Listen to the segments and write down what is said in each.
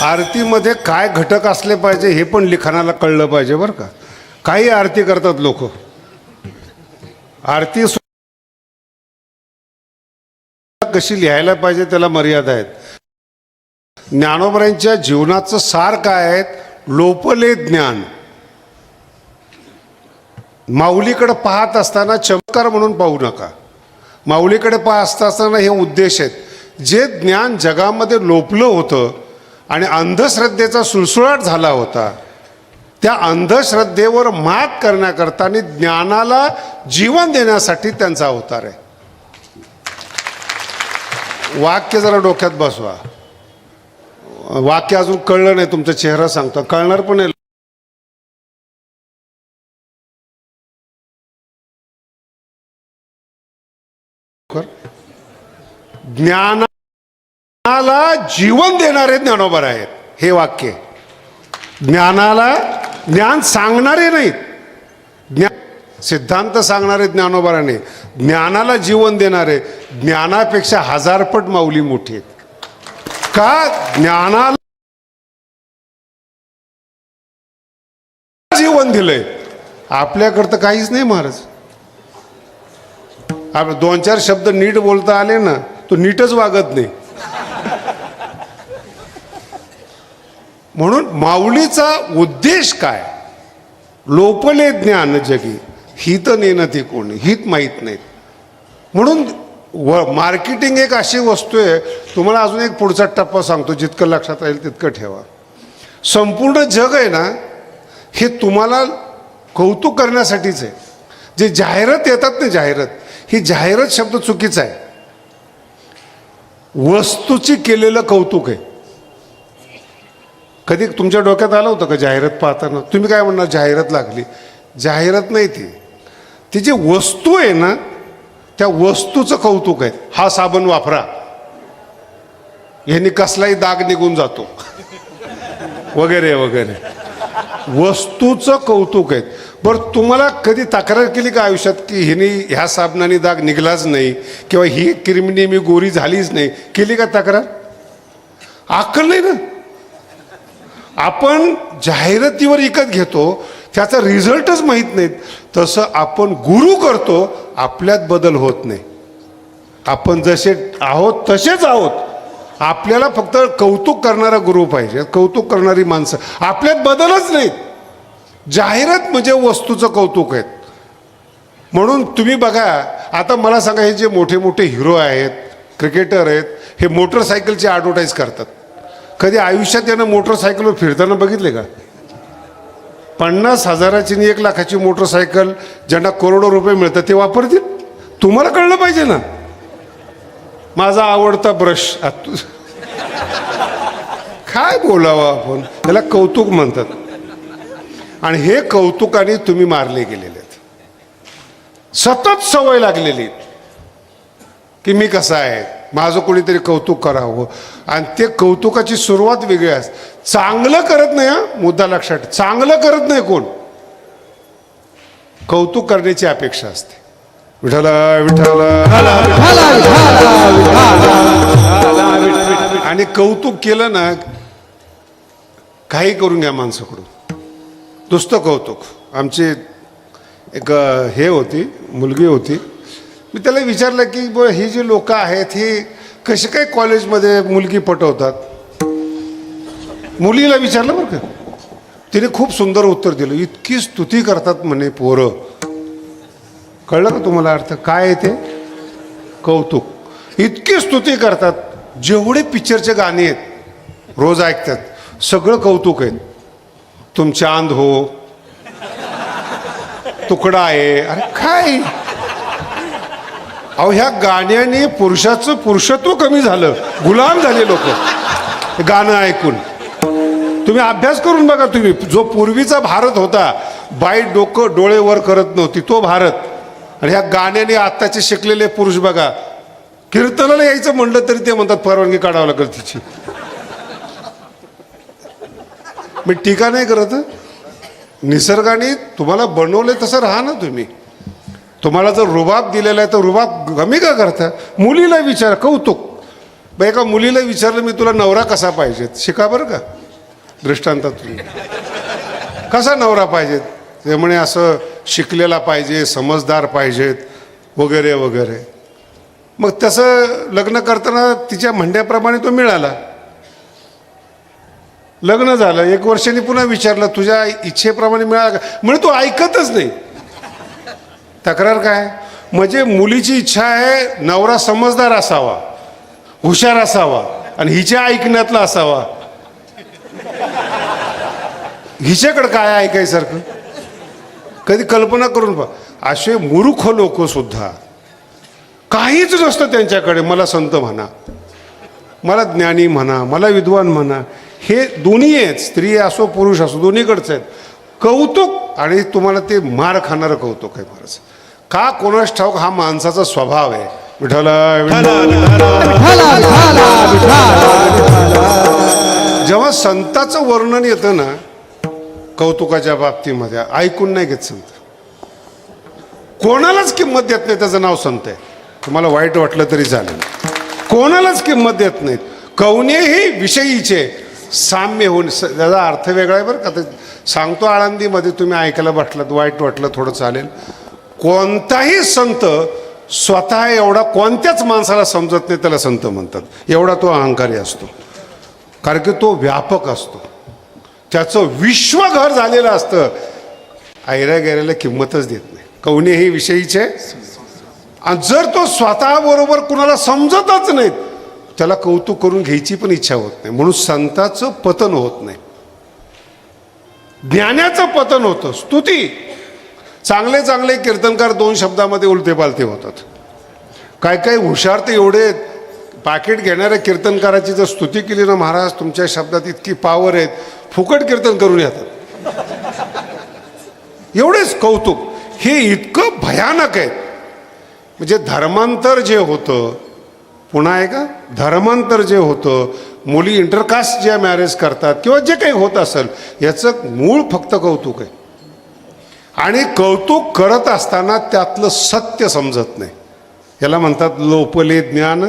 आरतीमध्ये काय घटक असले पाहिजे हे पण लिखाणाला कळलं पाहिजे बरं का. काही आरती करतात लोक, आरती कशी लिहायला पाहिजे त्याला मर्यादा आहेत. ज्ञानोबरांच्या जीवनाचं सार काय आहे? लोपले ज्ञान. माऊलीकडे पाहत असताना चमत्कार म्हणून पाहू नका. माऊलीकडे पाहत असताना हे उद्देश आहेत. जे ज्ञान जगामध्ये लोपलं होतं आणि अंधश्रद्धेचा सुळसुळाट झाला होता, त्या अंधश्रद्धेवर मात करण्याकरता आणि ज्ञानाला जीवन देण्यासाठी त्यांचा अवतार आहे. वाक्य जरा डोक्यात बसवा. वाक्य अजून कळलं नाही, तुमचा चेहरा सांगतो, कळणार पण आहे. ज्ञानाला जीवन देणारे ज्ञानोबा आहेत हे वाक्य. ज्ञानाला ज्ञान सांगणारे नाहीत, ज्ञान सिद्धांत सांगणारे ज्ञानोबा नाही, ज्ञानाला जीवन देणारे. ज्ञानापेक्षा हजारपट माऊली मोठी आहेत. का? ज्ञानाला जीवन दिलंय. आपल्याकडं तर काहीच नाही महाराज. आपण दोन चार शब्द नीट बोलता आले ना, तो नीटच वागत नाही. म्हणून माऊलीचा उद्देश काय? लोपले ज्ञान जगी हित नेनती कोणी, हित माहीत नाहीत. म्हणून मार्केटिंग एक अशी वस्तू आहे. तुम्हाला अजून एक पुढचा टप्पा सांगतो, जितकं लक्षात राहील तितकं ठेवा. संपूर्ण जग आहे ना, हे तुम्हाला कौतुक करण्यासाठीच आहे. जे जाहिरात येतात ना, जाहिरात, ही जाहिरात शब्द चुकीचा आहे. वस्तूची केलेलं कौतुक आहे. कधी तुमच्या डोक्यात आलं होतं का जाहिरात पाहताना? तुम्ही काय म्हणणार, जाहिरात लागली? जाहिरात नाही ती, ती जी वस्तू आहे ना, त्या वस्तूचं कौतुक आहे. हा साबण वापरा, यांनी कसलाही दाग निघून जातो वगैरे वगैरे. वस्तूचं कौतुक आहे. बरं, तुम्हाला कधी तक्रार केली का आयुष्यात की हिने ह्या साबणाने दाग निघलाच नाही, किंवा ही क्रीमने मी गोरी झालीच नाही? केली का तक्रार? अक्कल नाही ना. आपण जाहिरातीवर विकत घेतो, त्याचा रिझल्टच माहीत नाहीत. तसं आपण गुरु करतो, आपल्यात बदल होत नाही. आपण जसे आहोत तसेच आहोत. आपल्याला फक्त कौतुक करणारा गुरु पाहिजे, कौतुक करणारी माणसं. आपल्यात बदलच नाहीत. जाहिरात म्हणजे वस्तूचं कौतुक आहेत. म्हणून तुम्ही बघा, आता मला सांगा, हे जे मोठे मोठे हिरो आहेत, क्रिकेटर आहेत, हे मोटरसायकलची ॲडव्हर्टाईज करतात. कधी आयुष्यात यांना मोटरसायकलवर फिरताना बघितले का? 50,000ची आणि 1,00,000ची मोटरसायकल ज्यांना करोडो रुपये मिळतात ते वापरतील. तुम्हाला कळलं पाहिजे ना. माझा आवडता ब्रश, काय बोलावं आपण, त्याला कौतुक म्हणतात. आणि हे कौतुकाने तुम्ही मारले गेलेले आहेत. सतत सवय लागलेली की मी कसा आहे, माझं कोणीतरी कौतुक करावं. आणि ते कौतुकाची सुरुवात वेगळी असते. चांगलं करत नाही, हा मुद्दा लक्षात, चांगलं करत नाही कोण, कौतुक करण्याची अपेक्षा असते. विठ्ठल विठ्ठल. आणि कौतुक केलं ना, काही करून घ्या माणसाकडून, नुसतं कौतुक. आमची एक हे होती, मुलगी होती. मी त्याला विचारलं की ब ही जी लोक आहेत ही कशी काय कॉलेजमध्ये मुलगी पटवतात. मुलीला विचारलं बरं का, तिने खूप सुंदर उत्तर दिलं. इतकी स्तुती करतात म्हणे पोरं. कळलं का तुम्हाला अर्थ काय आहे ते? कौतुक. इतकी स्तुती करतात. जेवढे पिक्चरचे गाणे आहेत रोज ऐकतात, सगळं कौतुक आहेत. तुम चांद हो, तुकडा आहे. अरे काय अहो, ह्या गाण्याने पुरुषाचं पुरुषत्व कमी झालं, गुलाम झाले लोक गाणं ऐकून. तुम्ही अभ्यास करून बघा. तुम्ही जो पूर्वीचा भारत होता, बाई डोकं डोळे वर करत नव्हती, तो भारत. आणि ह्या गाण्याने आत्ताचे शिकलेले पुरुष बघा, कीर्तनाला यायचं म्हणलं तरी ते म्हणतात परवानगी काढावं लागेल तिची. मी टीका नाही करत. निसर्गाने तुम्हाला बनवले तसं राहा ना तुम्ही. तुम्हाला जर रुबाब दिलेला आहे तर रुबाब कमी का करता? मुलीला विचार, कौतुक. बरं, एका मुलीला विचारलं मी तुला नवरा कसा पाहिजे, शिका बरं का दृष्टांतातून. कसा नवरा पाहिजेत, ते म्हणे असं शिकलेला पाहिजे, समजदार पाहिजेत वगैरे वगैरे. मग तसं लग्न करताना तिच्या म्हणण्याप्रमाणे तो मिळाला. लग्न झालं, 1 वर्षांनी पुन्हा विचारलं तुझ्या इच्छेप्रमाणे मिळाला का, म्हणजे तो ऐकतच नाही. तक्रार काय, म्हणजे मुलीची इच्छा आहे नवरा समजदार असावा, हुशार असावा आणि हिच्या ऐकण्यातला असावा. हिच्याकडं काय ऐकायसारखं, कधी कल्पना करून पहा. असे मूर्ख लोक सुद्धा, काहीच नसतं त्यांच्याकडे. मला संत म्हणा, मला ज्ञानी म्हणा, मला विद्वान म्हणा, हे दोन्ही आहेत, स्त्री असो पुरुष असो, दोन्हीकडचं आहेत. कौतुक आणि तुम्हाला ते मार खाणारं कौतुक आहे महाराज. का कोणास ठाऊक, हा माणसाचा स्वभाव आहे. जेव्हा संताचं वर्णन येतं ना कौतुकाच्या बाबतीमध्ये, ऐकून नाही घेत संत. कोणालाच किंमत देत नाही, त्याचं नाव संत आहे. तुम्हाला वाईट वाटलं तरी चालेल, कोणालाच किंमत देत नाहीत. कवनेही विषयीचे साम्य होऊन, त्याचा अर्थ वेगळा आहे बरं का. सांगतो आळंदीमध्ये, तुम्ही ऐकायला बसलात, वाईट वाटलं थोडं चालेल. कोणताही संत स्वतः एवढा कोणत्याच माणसाला समजत नाही त्याला संत म्हणतात, एवढा तो अहंकारी असतो. कारण की तो व्यापक असतो, त्याचं विश्वघर झालेलं असतं. ऐऱ्या गैऱ्याला किंमतच देत नाही. कवनेही विषयीचे, आणि जर तो स्वतः बरोबर कुणाला समजतच नाहीत, त्याला कौतुक करून घ्यायची पण इच्छा होत नाही. म्हणून संताचं पतन होत नाही, ज्ञानाचं पतन होतं. स्तुती, चांगले चांगले कीर्तनकार 2 शब्दामध्ये उलटे पालते होतात. काय काय हुशार ते एवढे पाकिट घेणाऱ्या कीर्तनकाराची जर स्तुती केली ना, महाराज तुमच्या शब्दात इतकी पावर आहेत, फुकट कीर्तन करून येतात. एवढेच कौतुक. हे इतकं भयानक आहे. म्हणजे धर्मांतर जे होतं, पुन्हा आहे का, धर्मांतर जे होतं, मुली इंटरकास्ट ज्या मॅरेज करतात किंवा जे काही होत असेल, याचं मूळ फक्त कौतुक आहे. आणि कौतुक करत असताना त्यातलं सत्य समजत नाही. याला म्हणतात लोपले ज्ञान.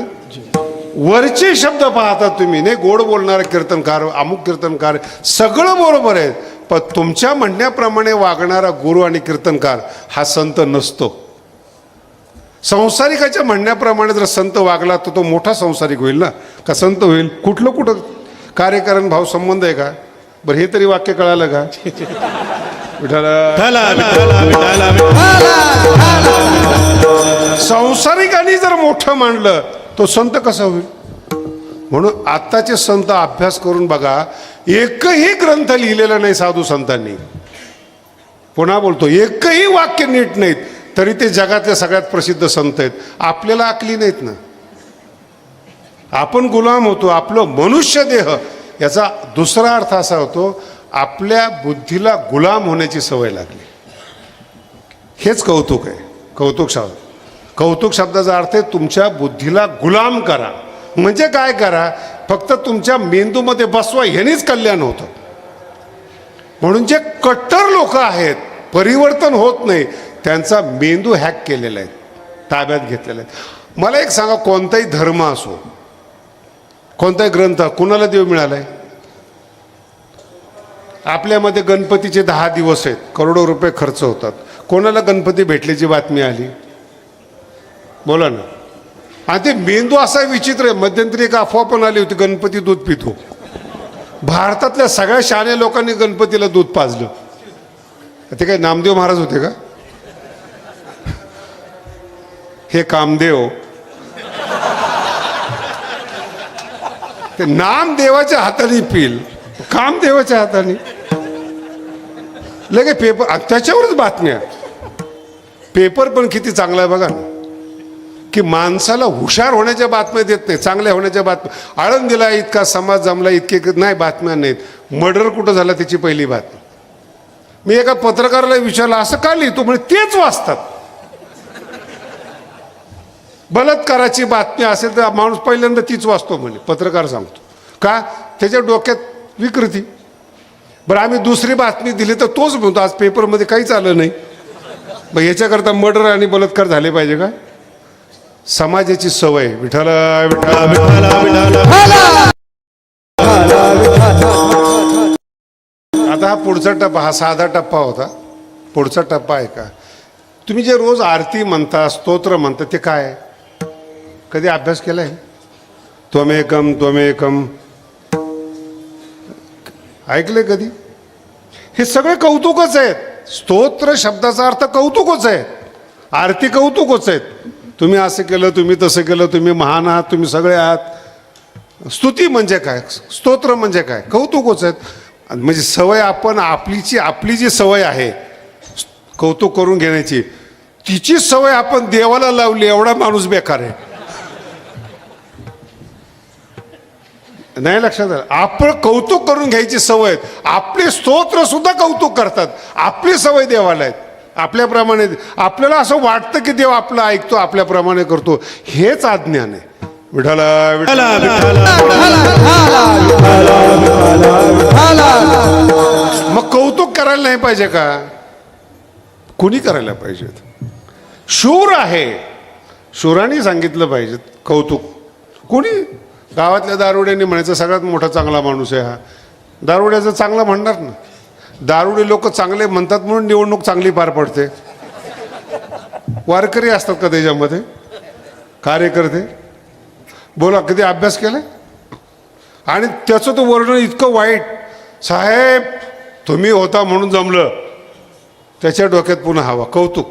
वरचे शब्द पाहता तुम्ही, नाही गोड बोलणारा कीर्तनकार, अमुक कीर्तनकार, सगळं बरोबर आहे, पण तुमच्या म्हणण्याप्रमाणे वागणारा गुरु आणि कीर्तनकार हा संत नसतो. संसारिकाच्या म्हणण्याप्रमाणे जर संत वागला तर तो मोठा संसारिक होईल ना, का संत होईल? कुठं कार्यकारण भाव संबंध आहे का? बरं, हे तरी वाक्य कळालं का? संसारिकांनी जर मोठं मांडलं तो संत कसा होईल? म्हणून आत्ताचे संत अभ्यास करून बघा, एकही ग्रंथ लिहिलेला नाही साधू संतांनी. पुन्हा बोलतो, एकही वाक्य नीट नाहीत, तरी ते जगातले सगळ्यात प्रसिद्ध संत आहेत. आपल्याला अकली नाहीत ना, आपण गुलाम होतो. आपलं मनुष्य देह, याचा दुसरा अर्थ असा होतो, आपल्या बुद्धीला गुलाम होण्याची सवय लागली. हेच कौतुक आहे. कौतुक शब्दाचा अर्थ आहे तुमच्या बुद्धीला गुलाम करा. म्हणजे काय करा, फक्त तुमच्या मेंदूमध्ये बसवा, ह्यानेच कल्याण होतं. म्हणून जे कट्टर लोक आहेत, परिवर्तन होत नाही, त्यांचा मेंदू हॅक केलेला आहे, ताब्यात घेतलेला आहे. मला एक सांगा, कोणताही धर्म असो, कोणताही ग्रंथ, कुणाला देव मिळालाय? आपल्यामध्ये गणपतीचे 10 दिवस आहेत, करोडो रुपये खर्च होतात. कोणाला गणपती भेटल्याची बातमी आली? बोला ना. आणि ते मेंदू असा विचित्र आहे. मध्यंतरी एक अफवा पण आली होती, गणपती दूध पितो. भारतातल्या सगळ्या शहाण्या लोकांनी गणपतीला दूध पाजलं. ते काय नामदेव महाराज होते का? हे कामदेव, ते नाम देवाच्या हाताने पिल, काम देवाच्या हाताने. लगे पेपर, त्याच्यावरच बातम्या. पेपर पण किती चांगला आहे बघा ना, की माणसाला हुशार होण्याच्या बातम्या देत नाही, चांगल्या होण्याच्या बातम्या. आळंदीला इतका समाज जमला, इतके नाही बातम्या नाहीत. मर्डर कुठं झाला त्याची पहिली बातमी. मी एका पत्रकाराला विचारलं, असं का लिहितो? म्हणजे तेच वाचतात. बलात्काराची बातमी असेल तर माणूस पहिल्यांदा तीच वाचतो म्हणे, पत्रकार सांगतो. का? त्याच्या डोक्यात विकृती. बरं, आम्ही दुसरी बातमी दिली तर तोच म्हणतो आज पेपरमध्ये काहीच आलं नाही. मग याच्याकरता मर्डर आणि बलात्कार झाले पाहिजे का? समाजाची सवय विठ्ठल विठ्ठल आता हा पुढचा टप्पा, हा साधा टप्पा होता. पुढचा टप्पा आहे का, तुम्ही जे रोज आरती म्हणता, स्तोत्र म्हणता, ते काय आहे? कधी अभ्यास केलाय? त्वमेकम त्वमेकम ऐकले कधी? हे सगळे कौतुकच आहेत. स्तोत्र शब्दाचा अर्थ कौतुकच आहे, आरती कौतुकच आहेत. तुम्ही असं केलं, तुम्ही तसं केलं, तुम्ही महान आहात, तुम्ही सगळे आहात. स्तुती म्हणजे काय, स्तोत्र म्हणजे काय, कौतुकच आहेत. म्हणजे सवय आपण आपली जी सवय आहे कौतुक करून घेण्याची, तिची सवय आपण देवाला लावली, एवढा माणूस बेकार आहे. नाही लक्षात आलं? आपण कौतुक करून घ्यायची सवय, आपले स्तोत्र सुद्धा कौतुक करतात. आपली सवय देवाला आहेत, आपल्याप्रमाणे. आपल्याला असं वाटतं की देव आपलं ऐकतो, आपल्याप्रमाणे करतो. हेच अज्ञान आहे. विठ्ठल विठ्ठल. मग कौतुक करायला नाही पाहिजे का? कुणी करायला पाहिजे? शूर आहे, शूरांनी सांगितलं पाहिजे कौतुक. कोणी? गावातल्या दारुड्यांनी म्हणायचं सगळ्यात मोठा चांगला माणूस आहे हा. दारुड्याचं चांगलं म्हणणार ना. दारुडे लोक चांगले म्हणतात म्हणून निवडणूक चांगली पार पडते. वारकरी असतात का त्याच्यामध्ये? कार्यकर्ते? बोला, कधी अभ्यास केलाय? आणि त्याचं तो वर्णन इतकं वाईट, साहेब तुम्ही होता म्हणून जमलं. त्याच्या डोक्यात पुन्हा हवा कौतुक,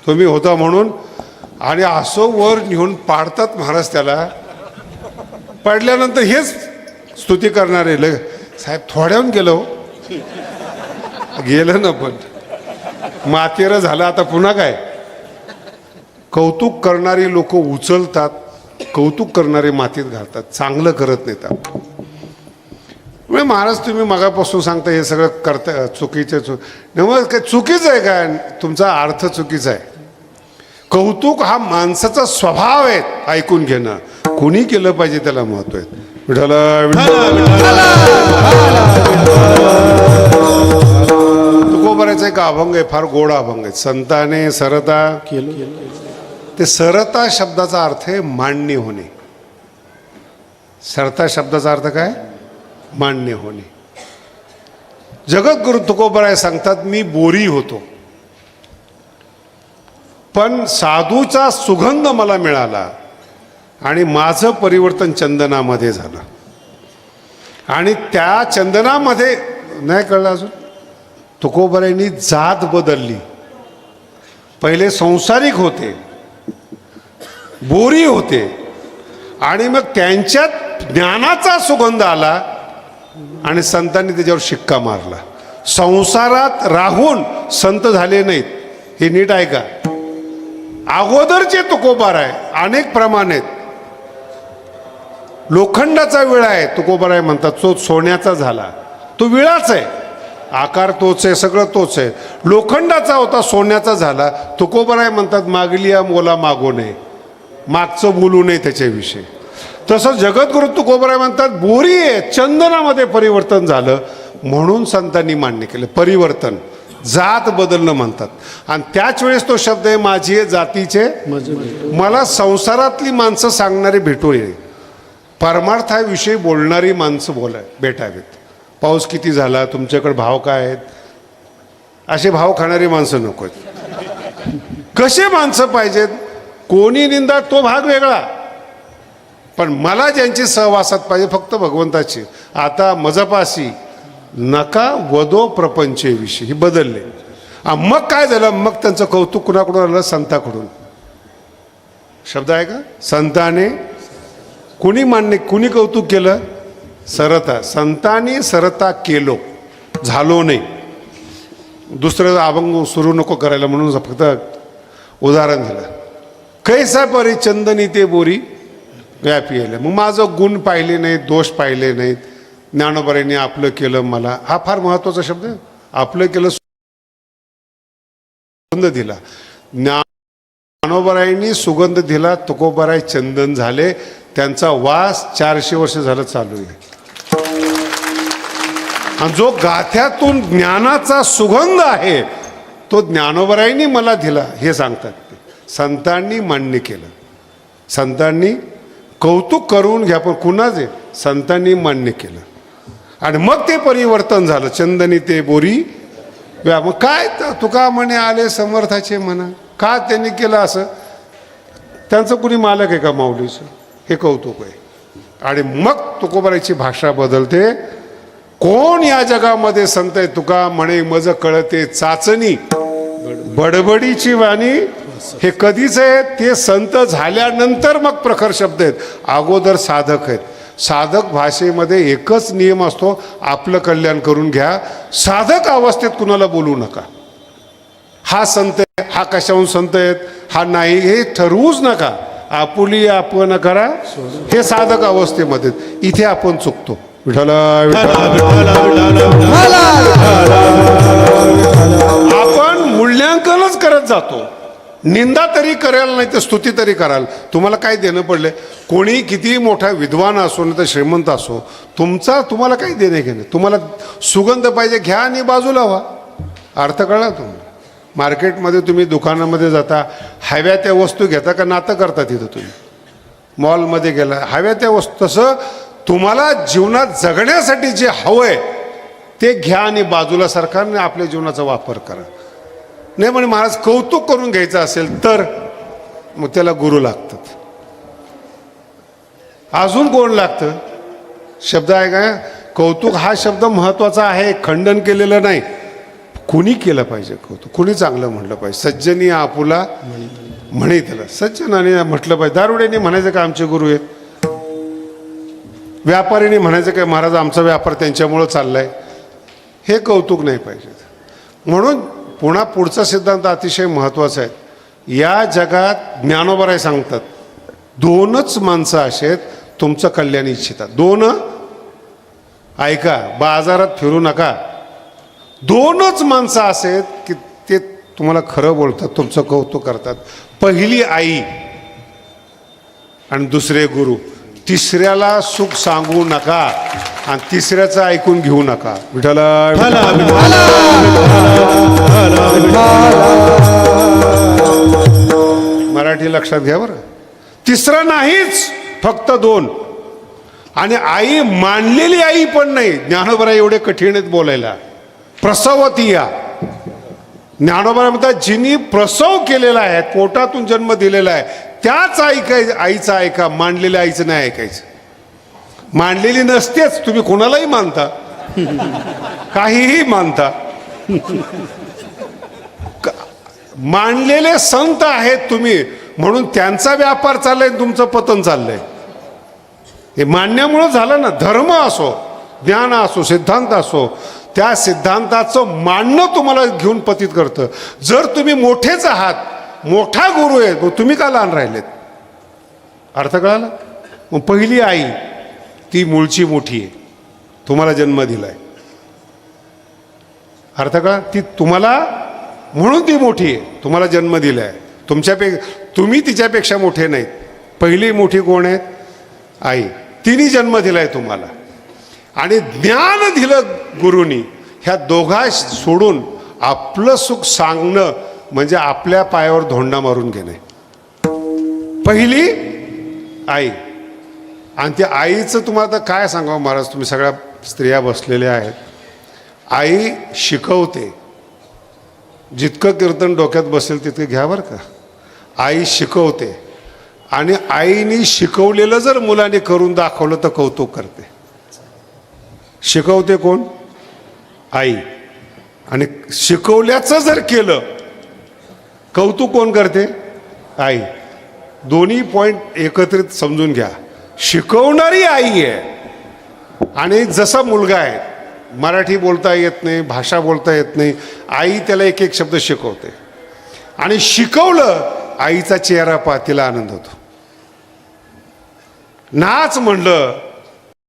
तुम्ही होता म्हणून. आणि असं वर नेऊन पाडतात महाराज त्याला. पडल्यानंतर हेच स्तुती करणारे साहेब थोड्याहून गेलो, गेलं ना, पण मातेर झालं, आता पुन्हा काय? कौतुक करणारी लोक उचलतात, कौतुक करणारे मातीत घालतात, चांगलं करत नाहीत. म्हणजे महाराज तुम्ही मगापासून सांगता हे सगळं करता चुकीचं काय चुकीचं आहे काय? तुमचा अर्थ चुकीचा आहे. कौतुक हा माणसाचा स्वभाव आहे, ऐकून घेणं. कोणी केलं पाहिजे त्याला महत्व आहे. विठ्ठल तुकोबाराचा एक अभंग आहे, फार गोड अभंग आहे. संताने सरता केलं. ते सरता शब्दाचा अर्थ आहे मान्य होणे. सरता शब्दाचा अर्थ काय? मान्य होणे. जगद्गुरु तुकोबाराय सांगतात, मी बोरी होतो पण साधूचा सुगंध मला मिळाला आणि माझं परिवर्तन चंदनामध्ये झालं. आणि त्या चंदनामध्ये नाही कळलं अजून, तुकोबारायांनी जात बदलली. पहिले संसारिक होते, बोरी होते, आणि मग त्यांच्यात ज्ञानाचा सुगंध आला आणि संतांनी त्याच्यावर शिक्का मारला. संसारात राहून संत झाले नाहीत, हे नीट ऐका. अगोदरचे तुकोबाराय अनेक प्रमाण आहेत. लोखंडाचा विळा आहे तुकोबाराय म्हणतात, तो सोन्याचा झाला, तो विळाच आहे, आकार तोच आहे, सगळं तोच आहे. लोखंडाचा होता, सोन्याचा झाला. तुकोबाराय म्हणतात, मागलिया मोला मागू नये, मागचं बोलू नये त्याच्याविषयी. तसं जगद्गुरु तुकोबाराय म्हणतात, बोरी आहे, चंदनामध्ये परिवर्तन झालं. म्हणून संतांनी मान्य केलं परिवर्तन, जात बदलणं म्हणतात. आणि त्याच वेळेस तो शब्द आहे, माझी आहे जातीचे. मला संसारातली माणसं सांगणारी भेटू नये, परमार्थाविषयी बोलणारी माणसं भेटावेत. पाऊस किती झाला, तुमच्याकडे भाव काय आहेत, असे भाव खाणारी माणसं नको आहेत. कसे माणसं पाहिजेत? कोणी निंदा तो भाग वेगळा, पण मला ज्यांची सहवासात पाहिजे फक्त भगवंताची. आता मजपासी नका वदो प्रपंचविषयी, ही बदलले. मग काय झालं? मग त्यांचं कौतुक कुणाकडून आलं? संताकडून. शब्द आहे का? संताने कुणी मान्य, कुणी कौतुक केलं? सरता. संतांनी सरता केलो, झालो नाही. दुसरं अभंग सुरू नको करायला म्हणून फक्त उदाहरण दिलं. कैसा परी चंदनी ते बोरी व्यापी आले. मग माझं गुण पाहिले नाहीत, दोष पाहिले नाहीत. ज्ञानोबारांनी आपलं केलं मला, हा फार महत्वाचा शब्द आहे. आपलं केलं, सुगंध दिला. ज्ञानोबारांनी सुगंध दिला, तुकोबाराय चंदन झाले. त्यांचा वास 400 वर्ष झालं चालू आहे. आणि जो गाथ्यातून ज्ञानाचा सुगंध आहे तो ज्ञानोबारायांनी मला दिला, हे सांगतात ते. संतांनी मान्य केलं. संतांनी कौतुक करून घ्या, पण कुणाचे? संतांनी मान्य केलं आणि मग ते परिवर्तन झालं. चंदनी ते बोरी मग काय तुका म्हणे आले समर्थाचे म्हणा. का त्यांनी केलं असं? त्यांचं कुणी मालक आहे का माऊलीचं? हे कौतुक आहे. आणि मग तुकोबाराची भाषा बदलते. कोण या जगामध्ये संत आहे? तुका म्हणे मज कळते चाचणी बडबडीची वाणी. हे कधीच आहे? ते संत झाल्यानंतर मग प्रखर शब्द आहेत. अगोदर साधक आहेत. साधक भाषेमध्ये एकच नियम असतो, आपलं कल्याण करून घ्या. साधक अवस्थेत कुणाला बोलू नका. हा संत आहे, हा कशाहून संत आहेत, हा नाही, हे ठरवूच नका. आपुली आपण करा. हे साधक अवस्थेमध्ये. इथे आपण चुकतो. आपण मूल्यांकनच करत जातो. निंदा तरी कराल, नाही तर स्तुती तरी कराल. तुम्हाला काय देणं पडले? कोणी किती मोठा विद्वान असो नाही तर श्रीमंत असो, तुम्हाला काही देणे घेणे. तुम्हाला सुगंध पाहिजे, घ्या आणि बाजूला व्हा. अर्थ कळला तुम्ही? मार्केटमध्ये तुम्ही दुकानामध्ये जाता, हव्या त्या वस्तू घेता का नातं करता? तिथं तुम्ही मॉलमध्ये गेला, हव्या त्या वस्तू. तसं तुम्हाला जीवनात जगण्यासाठी जे हवंय ते घ्या आणि बाजूला सरकारने आपल्या जीवनाचा वापर करा. नाही म्हणे महाराज कौतुक करून घ्यायचं असेल तर मग त्याला गुरु लागतात. अजून कोण लागतं? शब्द आहे का? कौतुक हा शब्द महत्वाचा आहे, खंडन केलेलं नाही. कुणी केलं पाहिजे कौतुक? कुणी चांगलं म्हटलं पाहिजे? सज्जनी आपुला म्हणे. त्याला सज्जनाने म्हटलं पाहिजे. दारुड्याने म्हणायचं का आमचे गुरु आहेत? व्यापारीने म्हणायचं काय महाराज आमचा व्यापार त्यांच्यामुळं चाललाय? हे कौतुक नाही पाहिजे. म्हणून पुढचा सिद्धांत अतिशय महत्त्वाचा आहे. या जगात ज्ञानोबराय सांगतात, दोनच माणसं अशी आहेत तुमचं कल्याण इच्छितात. दोन, ऐका, बाजारात फिरू नका. दोनच माणसं असे आहेत की ते तुम्हाला खरं बोलतात, तुमचं कौतुक करतात. पहिली आई आणि दुसरे गुरु. तिसऱ्याला सुख सांगू नका आणि तिसऱ्याचं ऐकून घेऊ नका. मराठी लक्षात घ्या बरं. तिसरं नाहीच, फक्त दोन. आणि आई मानलेली आई पण नाही. ज्ञानोबा एवढे कठीण आहेत बोलायला. प्रसवती या ज्ञानोबा म्हणतात, जिनी प्रसव केलेला आहे, पोटातून जन्म दिलेला आहे, त्याच आईचं ऐका. मानलेल्या आईचं नाही ऐकायचं. मानलेली नसतेच. तुम्ही कोणालाही मानता, काहीही मानता. मानलेले संत आहेत तुम्ही, म्हणून त्यांचा व्यापार चाललाय, तुमचं पतन चाललंय. हे मानण्यामुळं झालं ना. धर्म असो, ज्ञान असो, सिद्धांत असो, त्या सिद्धांताचं मानणं तुम्हाला घेऊन पतित करतं. जर तुम्ही मोठेच आहात, मोठा गुरु आहे, मग तुम्ही का लहान राहिलेत? अर्थ कळाला? मग पहिली आई ती मूळची मोठी आहे, तुम्हाला जन्म दिलाय. अर्थ कळा? ती तुम्हाला म्हणून ती मोठी आहे, तुम्हाला जन्म दिलाय. तुम्ही तिच्यापेक्षा मोठे नाहीत. पहिली मोठी कोण आहे? आई. तिने जन्म दिलाय तुम्हाला आणि ज्ञान दिलं गुरुनी. ह्या दोघा सोडून आपलं सुख सांगणं म्हणजे आपल्या पायावर धोंडा मारून घेणे. पहिली आई. आणि त्या आईचं तुम्हाला आता काय सांगावं महाराज? तुम्ही सगळ्या स्त्रिया बसलेल्या आहेत. आई शिकवते. जितकं कीर्तन डोक्यात बसेल तितकं घ्या बरं का. आई शिकवते आणि आईने शिकवलेलं जर मुलाने करून दाखवलं तर कौतुक करते. शिकवते कोण? आई. आणि शिकवल्याचं जर केलं, कौतुक कोण करते? आई. दोन्ही पॉइंट एकत्रित समजून घ्या. शिकवणारी आई आहे आणि जसा मुलगा आहे, मराठी बोलता येत नाही, भाषा बोलता येत नाही, आई त्याला एक एक शब्द शिकवते. आणि शिकवलं, आईचा चेहरा पहा, तिला आनंद होतो. नाच म्हणलं